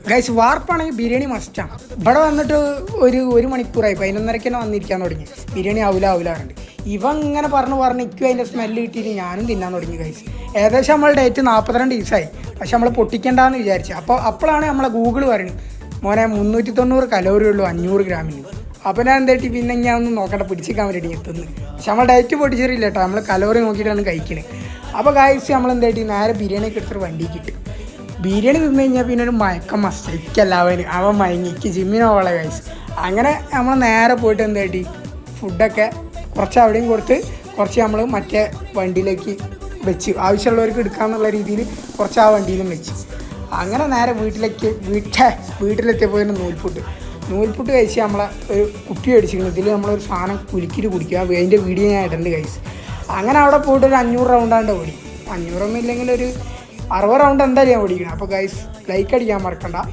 Guys വാർപ്പാണെങ്കിൽ biryani മസ്റ്റാണ്. ഇവിടെ വന്നിട്ട് ഒരു മണിക്കൂറായി 11:30 തന്നെ വന്നിരിക്കാൻ തുടങ്ങി. ബിരിയാണി ആവില്ലാറുണ്ട്. ഇവ ഇങ്ങനെ പറഞ്ഞ് ഇക്കും അതിൻ്റെ സ്മെല്ല് കിട്ടിയിട്ട് ഞാനും തിന്നാൻ തുടങ്ങി ഗൈസ്. ഏകദേശം നമ്മൾ ഡേറ്റ് 42 ദിവസമായി. പക്ഷെ നമ്മൾ പൊട്ടിക്കേണ്ടെന്ന് വിചാരിച്ചു. അപ്പോഴാണ് നമ്മളെ ഗൂഗിൾ പറയുന്നത് മോനെ 390 കലോറി ഉള്ളൂ 500 ഗ്രാമിന്. അപ്പോൾ ഞാൻ എന്തായിട്ട് പിന്നെ ഞാൻ ഒന്ന് നോക്കട്ടെ പിടിച്ചിരിക്കാൻ വേണ്ടി എത്തുന്നത്. പക്ഷെ നമ്മൾ ഡേറ്റ് പൊട്ടിച്ചിട്ടില്ല കേട്ടോ, നമ്മൾ കലോറി നോക്കിയിട്ടാണ് കഴിക്കുന്നത്. അപ്പോൾ ഗൈസ് നമ്മൾ എന്തായിട്ട് നേരെ ബിരിയാണിയൊക്കെ എടുത്തിട്ട് വണ്ടിക്ക് ഇട്ട് ബിരിയാണി തിന്നു കഴിഞ്ഞാൽ പിന്നെ ഒരു മയക്കം മസ്റ്റ് ഇക്കല്ലാവന് അവൻ മയങ്ങിക്ക് ജിമ്മിനോളെ ഗൈസ്. അങ്ങനെ നമ്മൾ നേരെ പോയിട്ട് എന്തായിട്ട് ഫുഡൊക്കെ കുറച്ച് അവിടെയും കൊടുത്ത് കുറച്ച് നമ്മൾ മറ്റേ വണ്ടിയിലേക്ക് വെച്ച് ആവശ്യമുള്ളവർക്ക് എടുക്കാമെന്നുള്ള രീതിയിൽ കുറച്ച് ആ വണ്ടിയിലും വെച്ച് അങ്ങനെ നേരെ വീട്ടിലെത്തിയപ്പോൾ നൂൽപുട്ട് കഴിച്ച് നമ്മളെ ഒരു കുപ്പി അടിച്ചിരുന്നു. ഇതിൽ നമ്മളൊരു സാധനം കുലുക്കിയിട്ട് കുടിക്കുക. അതിൻ്റെ വീഡിയോ ഞാൻ ഇടണ്ട് ഗൈസ്. അങ്ങനെ അവിടെ പോയിട്ട് ഒരു 500 റൗണ്ടാണ്ട് ഓടി. 500 ഒന്നും ഇല്ലെങ്കിൽ ഒരു 60 റൗണ്ട് എന്തായാലും ഞാൻ ഓടിക്കണം. അപ്പോൾ ഗൈസ് ലൈക്ക് അടിക്കാൻ മറക്കണ്ട.